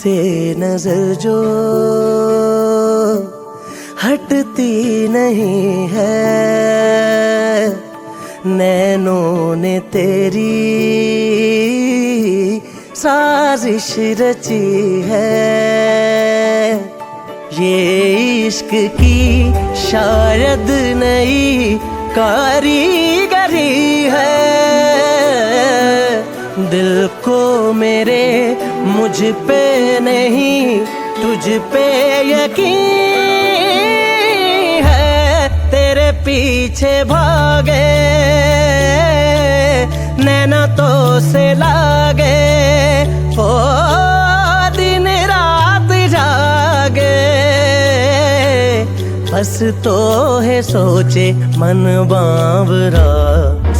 से नजर जो हटती नहीं है, नैनों ने तेरी साजिश रची है। ये इश्क की शायद नई कारीगरी है, दिल को मेरे मुझ पे नहीं तुझ पे यकीन है। तेरे पीछे भागे नैना तो से लागे, ओ दिन रात जागे, बस तो है सोचे मन बावरा,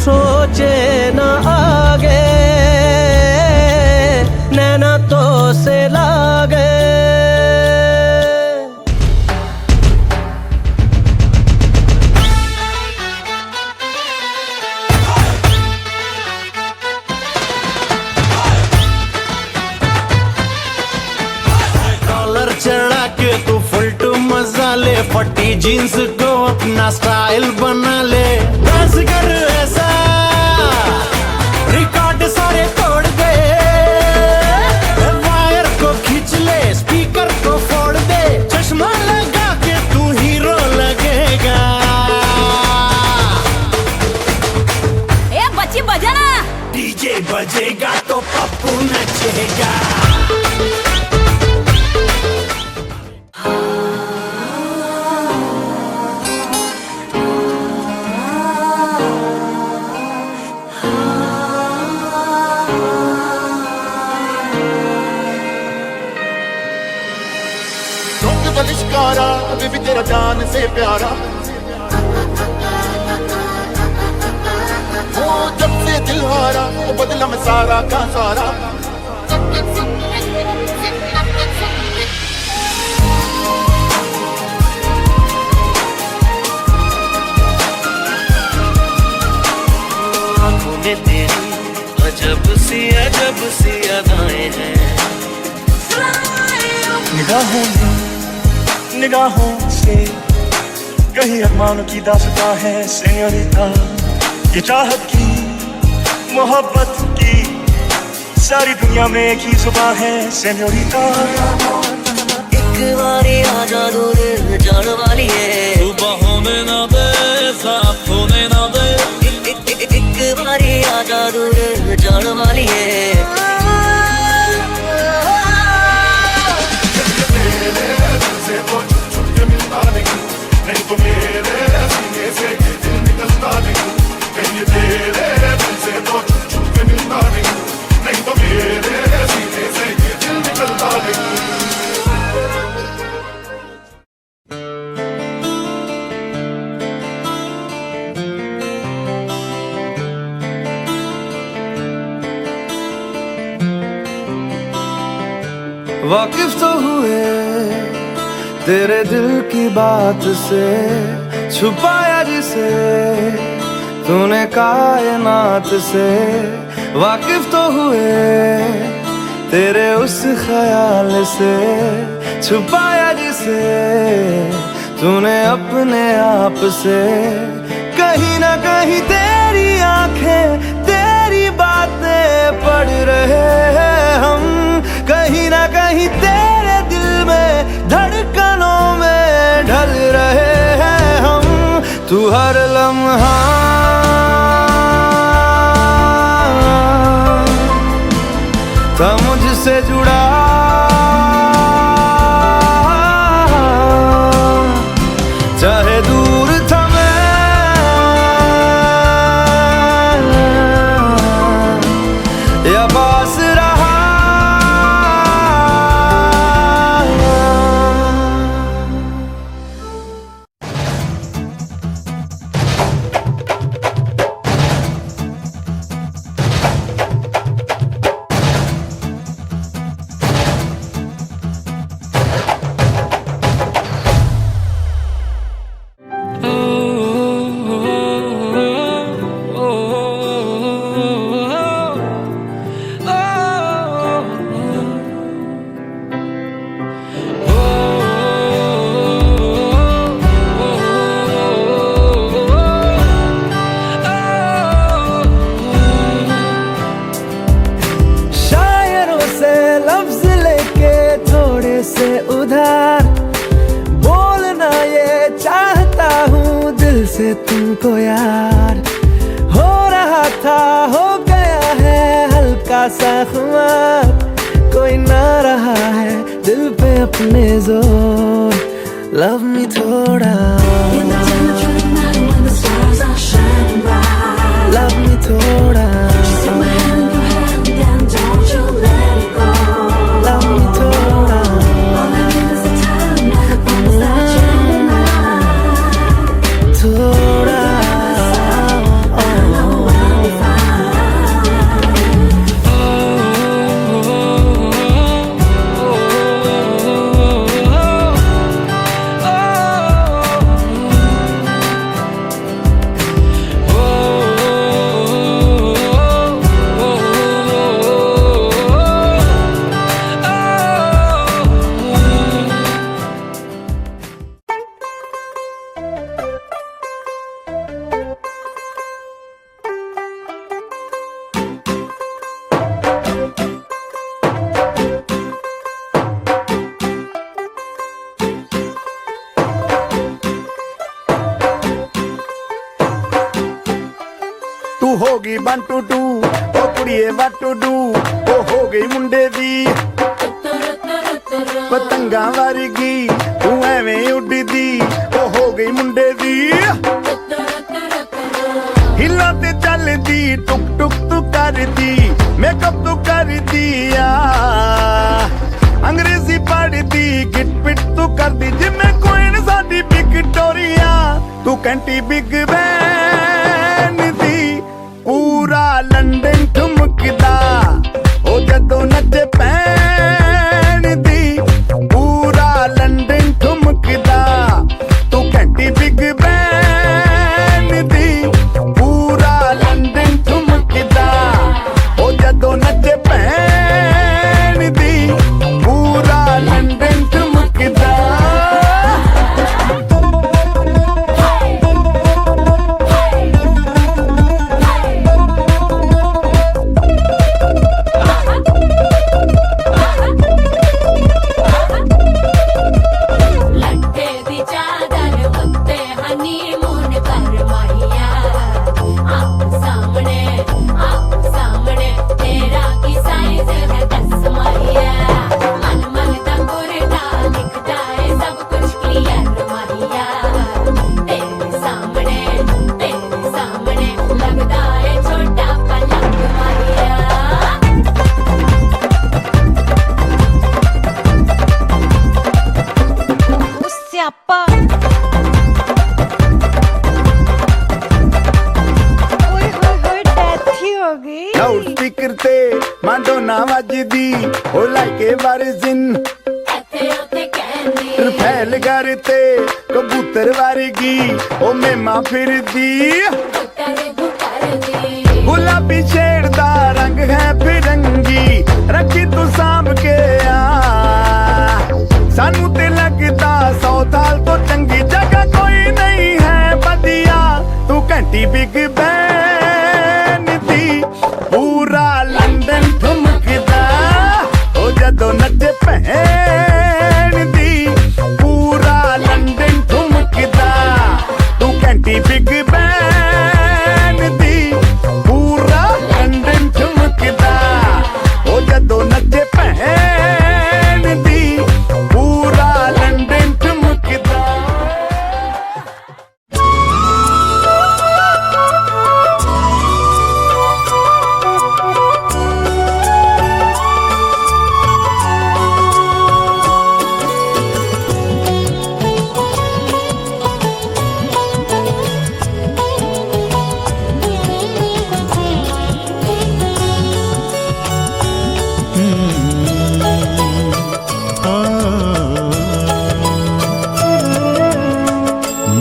सोचे न आगे नैना तो से लागे। कॉलर चढ़ा के तू फुल मजा ले, फटी जीन्स को अपना स्टाइल बना ले। डांस कर ऐसा रिकॉर्ड सारे तोड़ दे, वायर को खींच ले, स्पीकर को फोड़ दे, चश्मा लगा के तू हीरो लगेगा। ए बच्ची बजा ना, डीजे बजेगा तो पप्पू नचेगा। बलिष्कारा अभी भी तेरा जान से प्यारा, वो जब से दिल हारा वो बदला मैं सारा का सारा। आँखों में तेरी अजब सी अदाएं हैं, निगाहों से कहीं अरमानों की दास्तां है सेñorita। ये चाहत की मोहब्बत की सारी दुनिया में एक ही जुबान है सेñorita। एक बारी आजा दूर जान वाली है, सुबह होने ना दे साफ होने ना दे, एक बारी आजा दूर जान वाली है। नहीं तो मेरे सीने से ये दिल निकलता नहीं, कहीं तेरे दिल से तो छुप छुप के मिलता नहीं, नहीं तो मेरे सीने से ये दिल निकलता नहीं। वाकिफ तो हुए तेरे दिल की बात से, छुपाया जिसे तूने कायनात से। वाकिफ तो हुए तेरे उस ख्याल से, छुपाया जिसे तूने अपने आप से। कहीं ना कहीं तेरी आंखें तेरी बातें पढ़ रहे हैं हम, कहीं ना कहीं तेरे दिल में धड़कनों में ढल रहे हैं हम। तू हर लम्हा था मुझसे जुड़ा, चाहे दूर था मैं या पास रहा, से उधार, बोलना ये चाहता हूँ दिल से तुमको यार। हो रहा था हो गया है हल्का सा खुमार, कोई ना रहा है दिल पे अपने जोर। लव मी थोड़ा, love me थोड़ा, love me थोड़ा, थोड़ा। तू होगी 1 2 2 ओ कुड़िए what to do, ओ हो गई मुंडे दी पतंगा वर्गी, तू एवें उड़दी ओ हो गई मुंडे दी। हिला ते चलदी टुक टुक तू करदी, मेकअप तू कर दिया, अंग्रेजी पढ़दी गिट पिट तू करदी, जिम्मे क्वीन साडी विक्टोरिया। तू कैंटी बिग बैन दी पूरा लंदन ठुमकदा, ओ जदों नचे पैन दी पूरा लंदन ठुमकदा। तू कैंटी बिग बैन दी पूरा लंदन ठुमकदा, ओ जदों नचे पैन दी पूरा लंदन ठुमकदा। लाउड स्पीकर ते माडोना वजदी, ओ लाइके वर्जिन फैल करते कबूतर वर्गी, ओ मेमा फिरदी। गुलाबी शेड दा रंग है फिरंगी, रखी तू सांभ के आ, सानू ते लगदा 100 साल तो चंगी, जगह कोई नहीं है बदिया। तू घंटी बिग बैन दी पूरा लंदन ठुमकदा, ओ जदों नचे भैन दी पूरा लंदन ठुमकदा। तू घंटी बिग बैन दी पूरा लंदन ठुमकदा, ओ जदों नचे भैन दी पूरा लंदन ठुमकदा।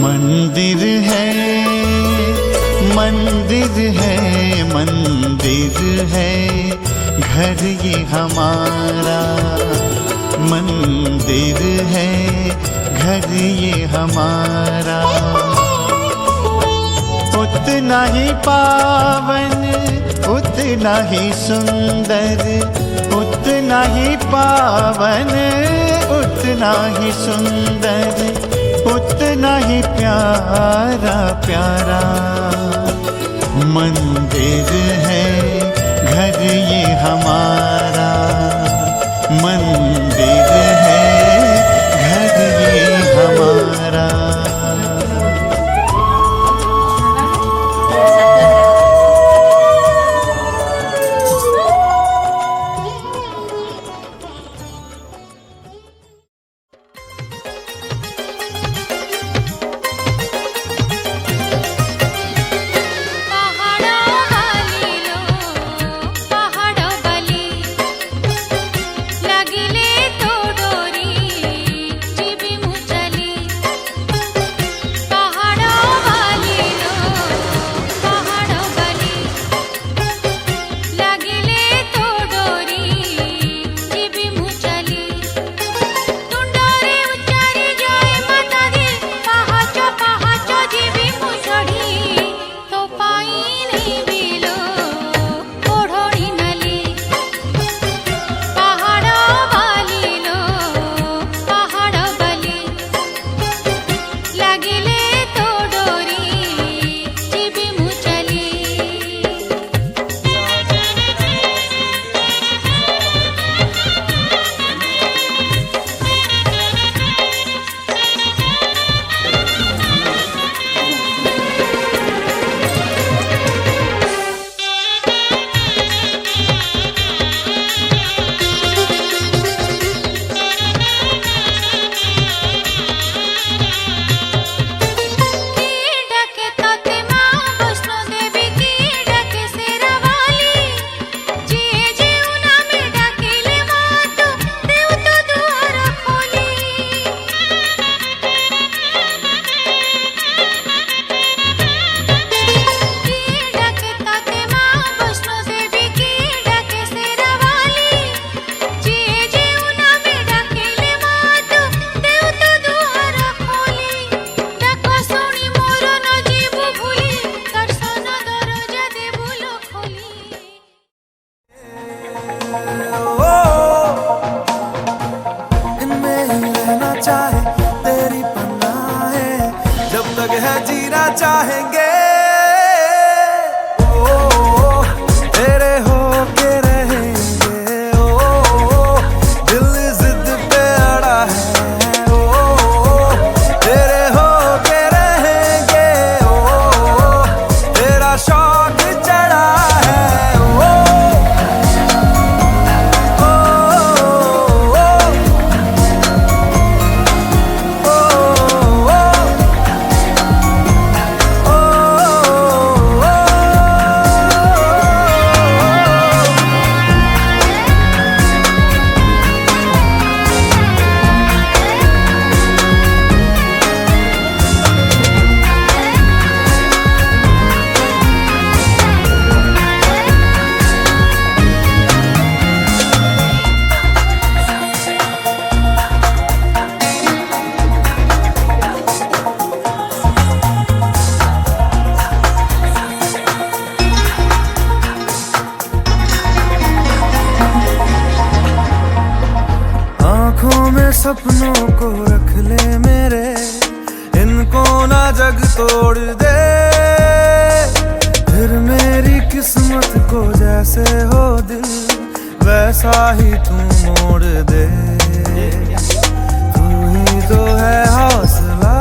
मंदिर है मंदिर है मंदिर है घर ये हमारा, मंदिर है घर ये हमारा। उतना ही पावन उतना ही सुंदर, उतना ही पावन जितना ही सुंदर उतना ही प्यारा प्यारा मंदिर है घर ये हमारा, मंदिर है घर ये हमारा। चाहेंगे ओ, तेरे होके रहेंगे ओ, दिल जिद पे अड़ा है ओ, तेरे होके रहेंगे ओ, तेरा शौक चढ़ा है ओ, सपनों को रख ले मेरे, इनको ना जग तोड़ दे, फिर मेरी किस्मत को जैसे हो दिल वैसा ही तू मोड़ दे, तू ही तो है हौसला,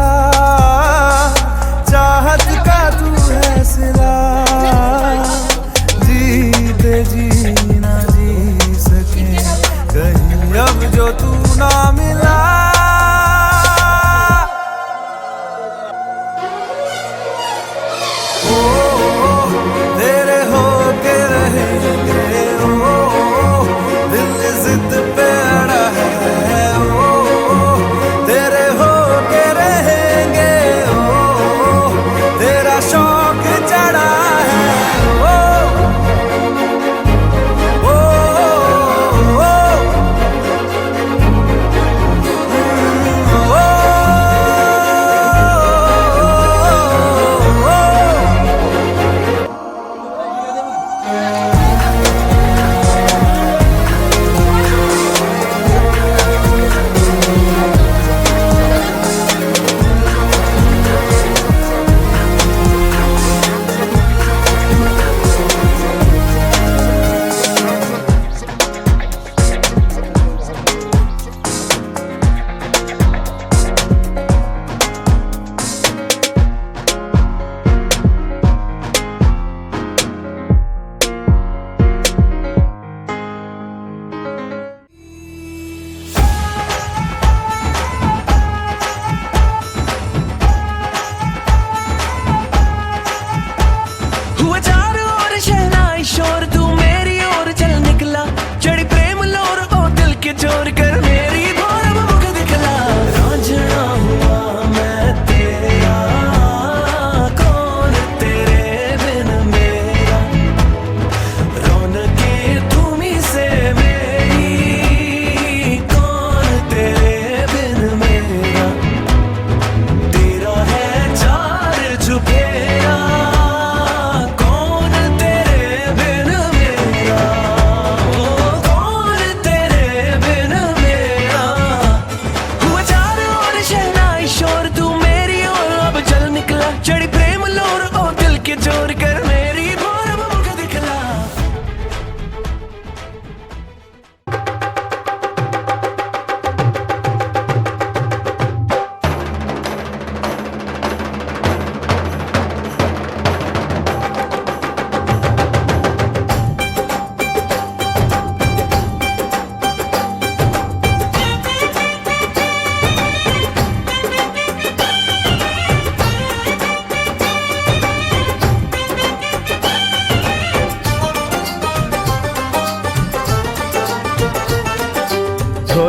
चाहत का तू है सिला, जीते जी ना जी सके कहीं अब जो तू ना मिला, तेरे होके रहेंगे ओ, दिल जिद पे अड़ा है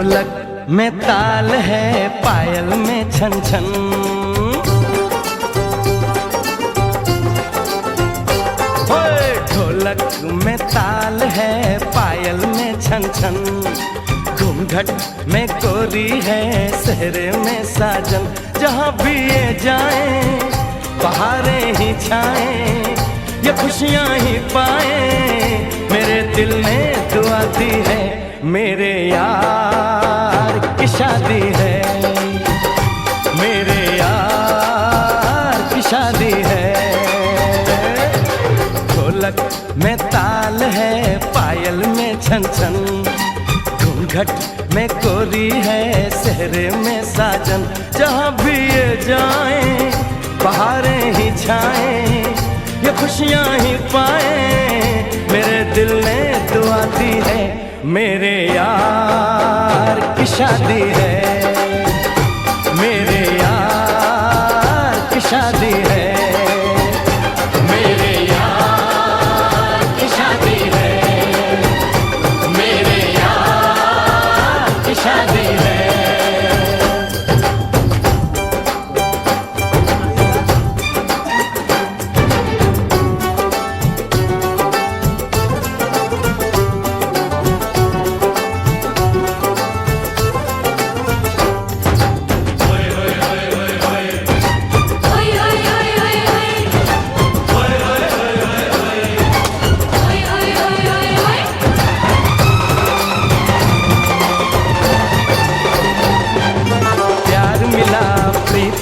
ढोलक में ताल है, पायल में छन छन। ओए ढोलक में ताल है, पायल में छन छन। घूंघट में कोरी है, सहरे में साजन। जहाँ भी ये जाएं, बहारें ही छाएं, ये खुशियाँ ही पाएं। मेरे दिल ने दुआ दी है, मेरे यार की शादी है, मेरे यार की शादी है। ढोलक में ताल है, पायल में छन छन। घूंघट में कोरी है, सहरे में साजन। जहाँ भी ये जाएं, बहारें ही छाएं, ये खुशियाँ ही पाएं। मेरे दिल ने दुआ दी है, मेरे यार की शादी है, मेरे यार की शादी है, मेरे यार की शादी है, मेरे यार की शादी है।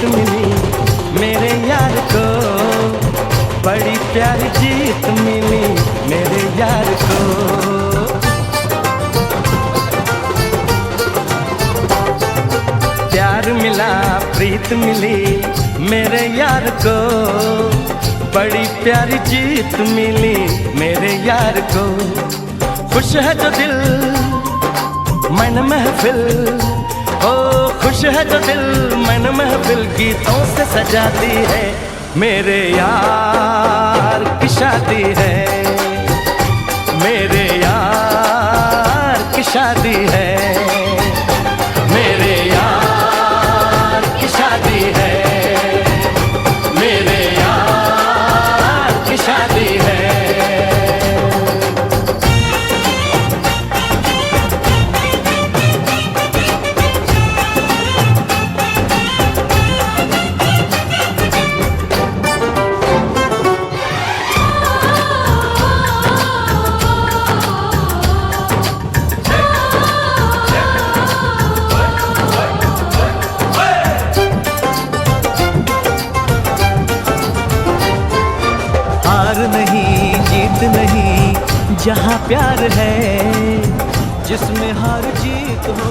मिली मेरे यार को, बड़ी प्यारी जीत मिली मेरे यार को। प्यार मिला, प्रीत मिली मेरे यार को, बड़ी प्यारी जीत मिली मेरे यार को। खुश है जो दिल मन महफिल, ओ खुश है जो दिल मन महफिल, गीतों से सजाती है। मेरे यार की शादी है, मेरे यार की शादी है, मेरे यार की शादी है, मेरे यार की शादी है। हार नहीं जीत नहीं, जहाँ प्यार है, जिसमें हार जीत हो।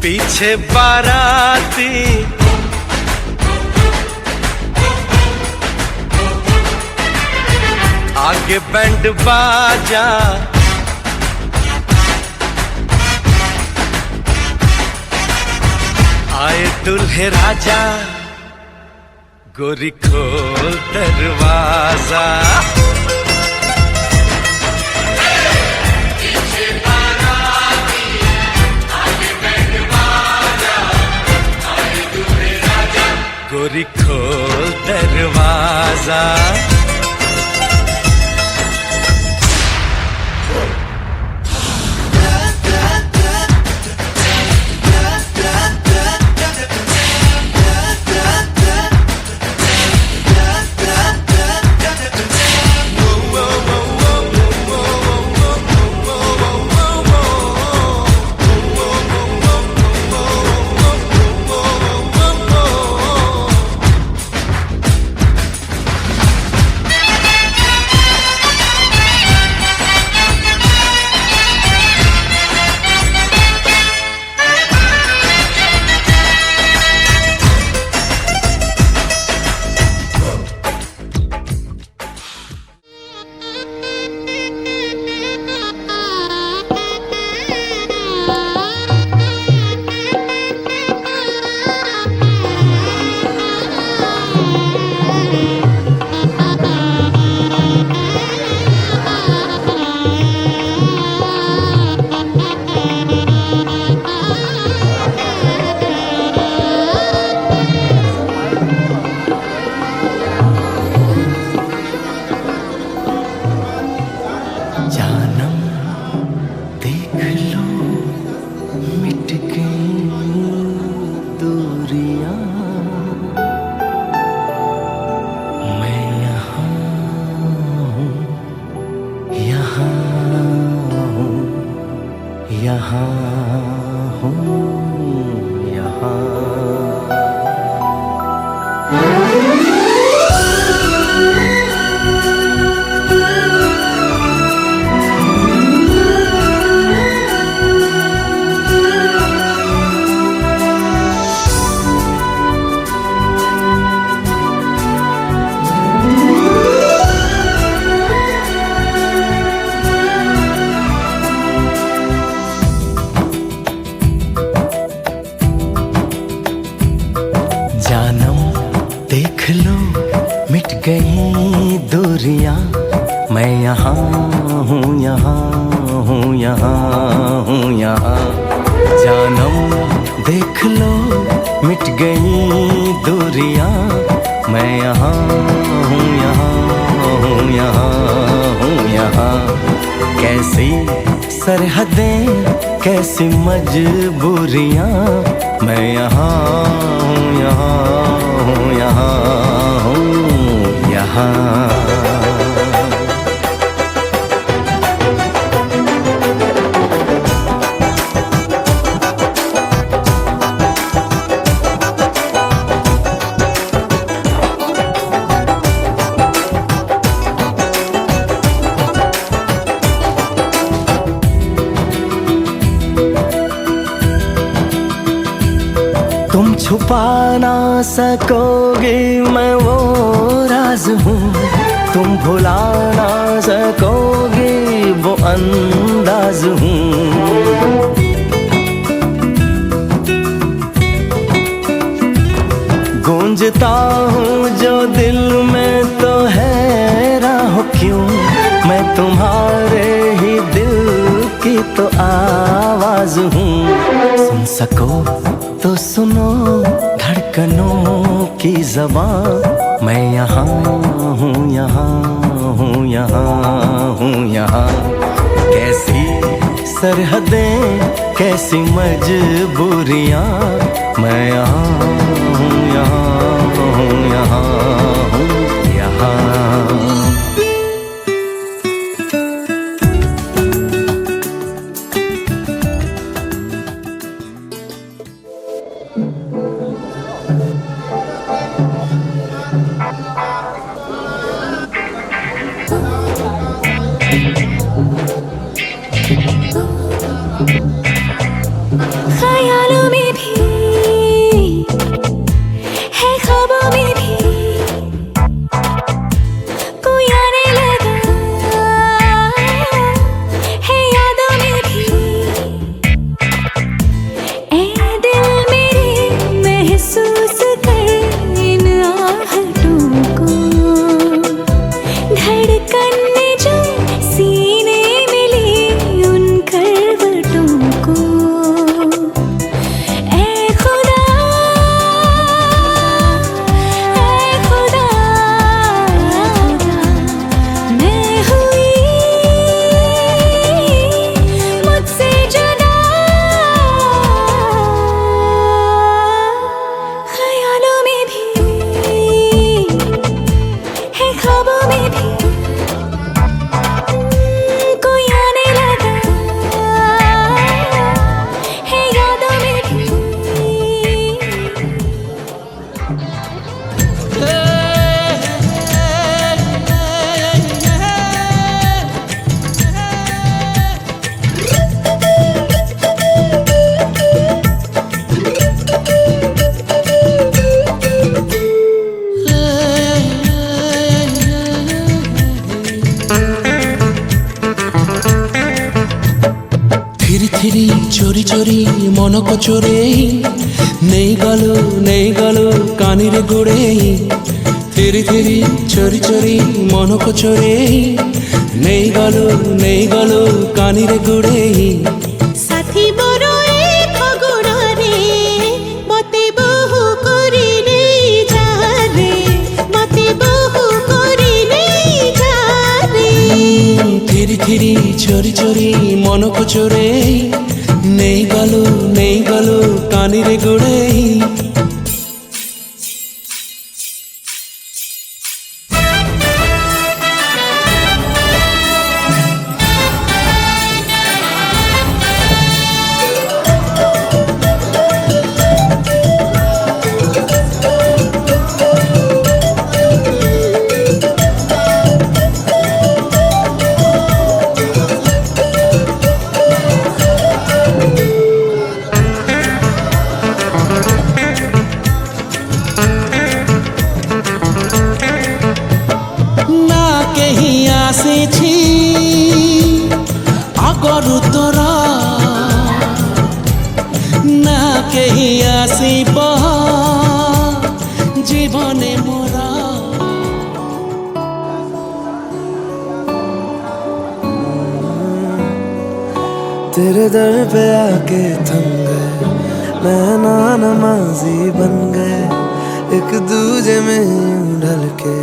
पीछे बाराती आगे बैंड बाजा, आए दुल्हे राजा, गोरी खोल दरवाजा। गोरी खोल दरवाजा। जानम देख लो मिट गई दूरियां, मैं यहाँ हूँ, यहाँ हूँ, यहाँ हूँ, यहाँ। जानम देख लो मिट गई दूरियां, मैं यहाँ हूँ, यहाँ हूँ, यहाँ हूँ, यहाँ। कैसी सरहदें कैसी मजबूरियां, मैं यहाँ हूँ, यहाँ हूँ, यहाँ हूँ, यहाँ। तुम छुपा ना सकोगे मैं वो राज हूँ, तुम भुला ना सकोगे वो अंदाज हूँ। गूंजता हूँ जो दिल में तो हैरान हो क्यों, मैं तुम्हारे ही दिल की तो आवाज हूँ। सुन सको तो सुनो धड़कनों की ज़बान, मैं यहाँ हूँ, यहाँ हूँ, यहाँ हूँ, यहाँ। कैसी सरहदें कैसी मजबूरियाँ, मैं यहाँ हूँ, यहाँ हूँ, यहाँ हूँ, यहाँ। ख्यालों में भी है, ख्वाबों में भी कोई आने लगा है, यादों में भी। ऐ दिल मेरे महसूस कर इन आहटों को, धड़कन में जो सीने मिली उन करवटों को। ऐ खुदा मैं हुई मुझसे जुदा, ख्यालों में भी है, ख्वाबों में भी कोई आने लगा है, यादों में भी। থিরি থিরি চোরি চোরি মনক চোরে নেই গেল কানিরে গোড়ে। থিরি থিরি চোরি চোরি মনক চোরে নেই গেল কানিরে গোড়ে। সাথী বড় খগড়ে মতে বহু করি নেই যারে, মতে বহু করি নেই যারে। থিরি থিরি চোরি চোরি মনক চোরে নেই গেল কানিরে গোড়ে। আসেছি আগরু তোরা না কেহি আসিব জীবনে মোরা। तेरे दर पे आके थम गए, नैना नमाजी बन गए, एक दूजे में यूं ढल के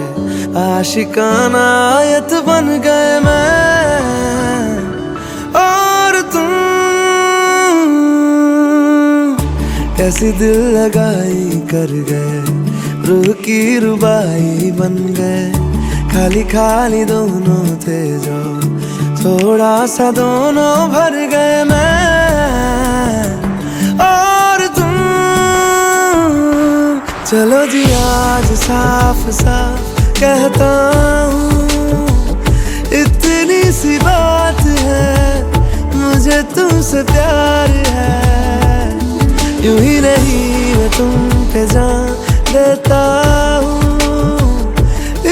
आशिकाना आयत बन गए मैं और तुम। कैसी दिल लगाई कर गए, रूह की रुबाई बन गए, खाली खाली दोनों थे जो थोड़ा सा दोनों भर गए मैं और तुम। चलो जी आज साफ साफ कहता हूँ, इतनी सी बात है, मुझे तुमसे प्यार है। यूं ही नहीं मैं तुम पे जान देता हूँ,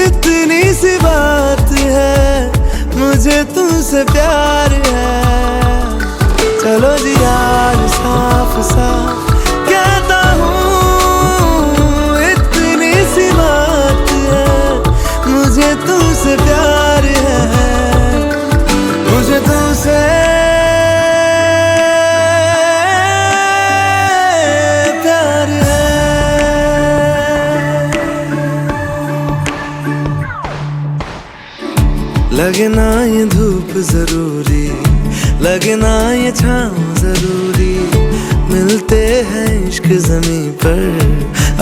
इतनी सी बात है, मुझे तुमसे प्यार है। चलो जी आज साफ साफ कहता हूँ, इतनी सी बात है, मुझे तुमसे प्यार है, मुझे तुमसे प्यार है। लगे ना ये धूप जरूरी, लगे ना ये छाँव जरूरी, मिलते हैं इश्क ज़मीं पर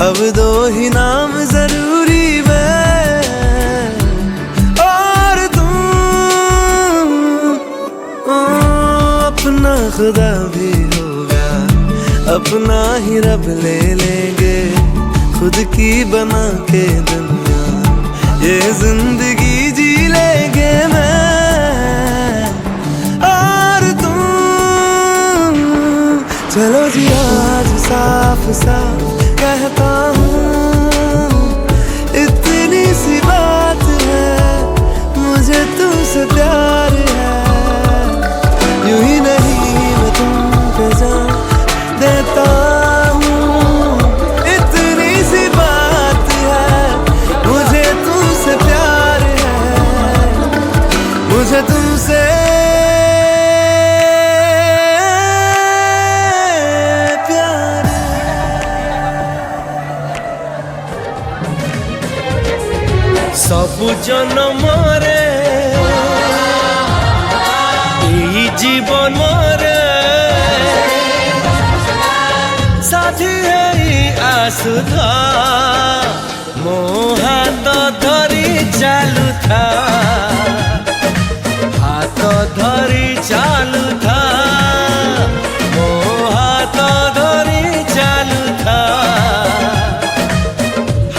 अब दो ही नाम जरूरी मैं और तुम। अपना खुदा भी होगा, अपना ही रब ले लेंगे, खुद की बना के दुनिया ये जिंदगी जी लेंगे मैं और तुम। चलो जी आज साफ साफ कहता हूँ, इतनी सी बात है, मुझे तुमसे प्यार है। यूं ही नहीं मैं तुम पे जान देता हूँ, इतनी सी बात है, मुझे तुमसे प्यार है, मुझे तुमसे सब जनमरे एई जीवन रे साथी हेई आसुथा, मो हाथ धरी चालुथा, हाथ धरी चालुथा, मो हाथ धरी चालुथा,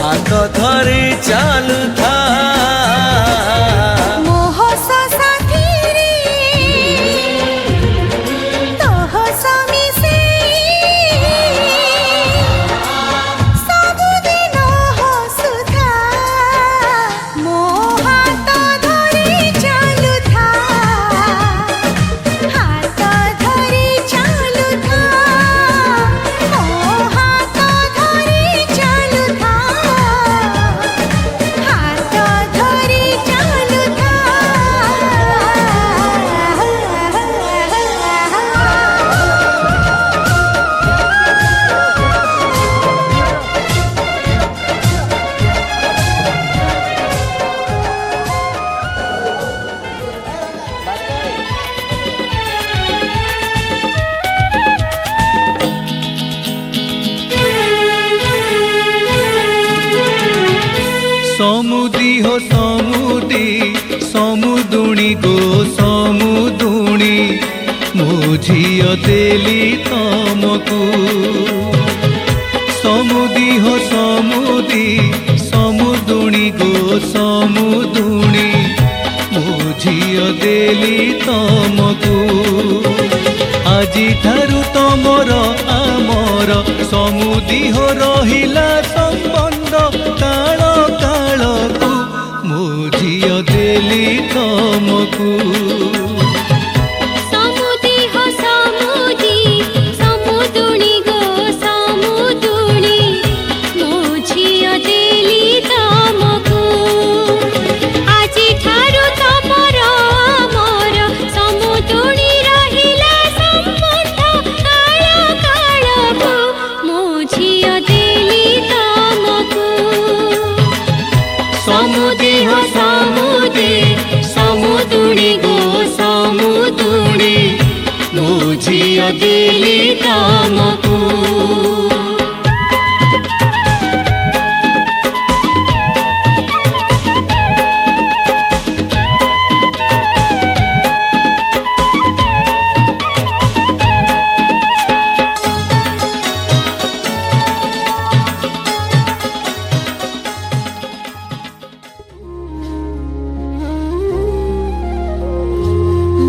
हाथ धरी चालुथा। समुदी हो समुदी समुदुणी गो समुदुणी, मो झियो देली तमकू। समुदी हो समुदी समुदुणी गो समुदुणी, मो झियो देली तमकू। आजी ठारू तमर आमर समुदी हो रहिला संबंध, काल कालकू मो झियो देली तमकू। समुदी हो समुदी समुदुणी गो समुदुणी, मो झियो देली तमकू। आजी ठारू तमर आमर समुदुणी रहिला संबंध, काल कालकू मो झियो देली तमकू। समुदी हो समुदी समुदुणी गो समुदुणी, मो झियो देली तमकू।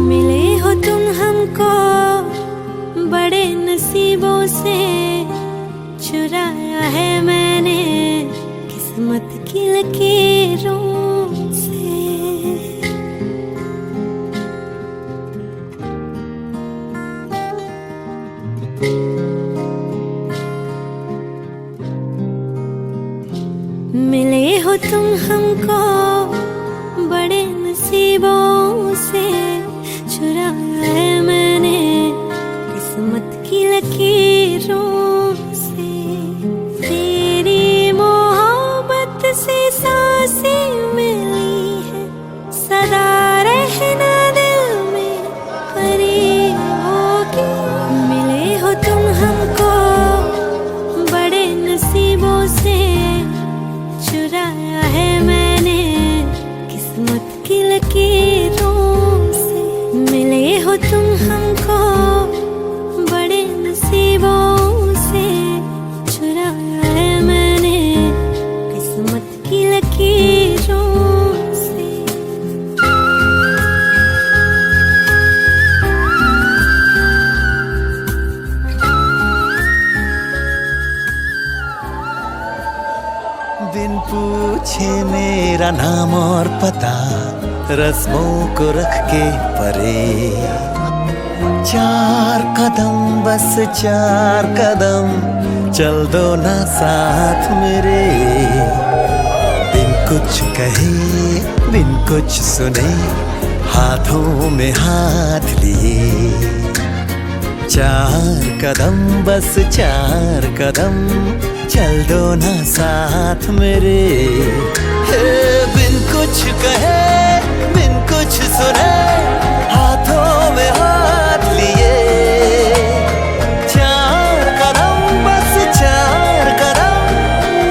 मिले हो तुम हमको बड़े नसीबों से, चुराया है मैंने किस्मत की लकीरों से। मिले हो तुम हमको बड़े नसीबों से, चुराया है मैंने किस्मत की लकीरों से। तेरी मोहब्बत से सांसें मिली है, सदा रहना दिल में करीब होके। मिले हो तुम हमको बड़े नसीबों से, चुराया है मैंने किस्मत की लकीरों से। मिले हो तुम हमको बड़े नसीब पूछे मेरा नाम और पता, रस्मों को रख के परे। 4 कदम बस 4 कदम, चल दो ना साथ मेरे। बिन कुछ कहे बिन कुछ सुने, हाथों में हाथ लिए। 4 कदम बस 4 कदम, चल दो ना साथ मेरे। हे बिन कुछ कहे बिन कुछ सुने, हाथों में हाथ लिए। 4 कदम बस 4 कदम,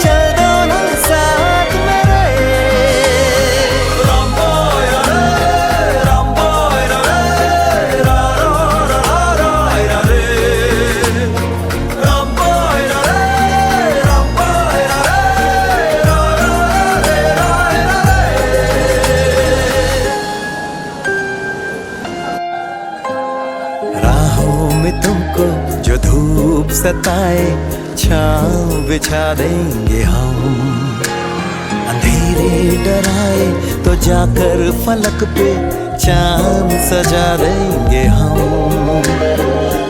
चल दो ना साथ मेरे। राम बोय रे, राम बोय रे, रा रा रा रा रे। राम बोय रे, राम बोय रे, रा रा रे। राहों में तुमको जो धूप सताए, छाँव बिछा देंगे हम। अंधेरे डराए तो जाकर फलक पे चांद सजा देंगे हम।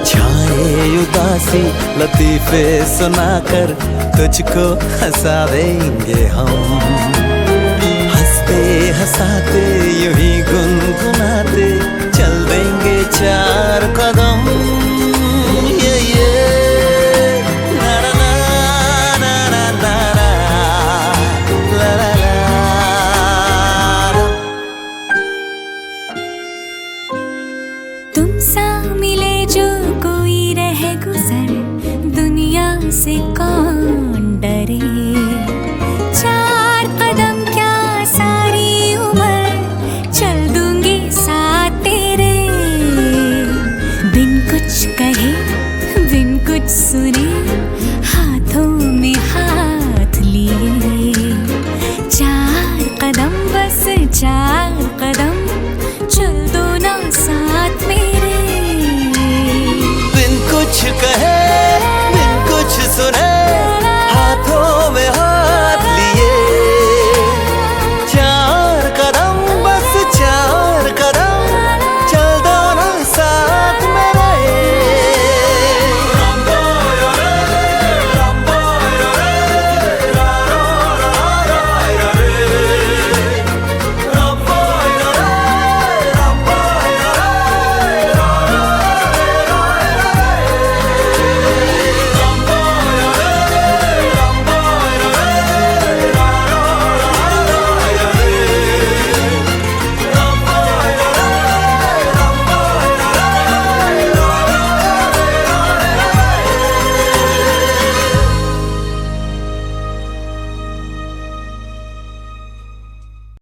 छाए उदासी लतीफे सुनाकर तुझको हंसा देंगे हम। हंसते हंसाते यूं ही गुनगुनाते चल देंगे 4 कदम। ये ना ना ना ना ना ना, ला ला ला। तुमसा मिले जो कोई रह गुजर, दुनिया से कौन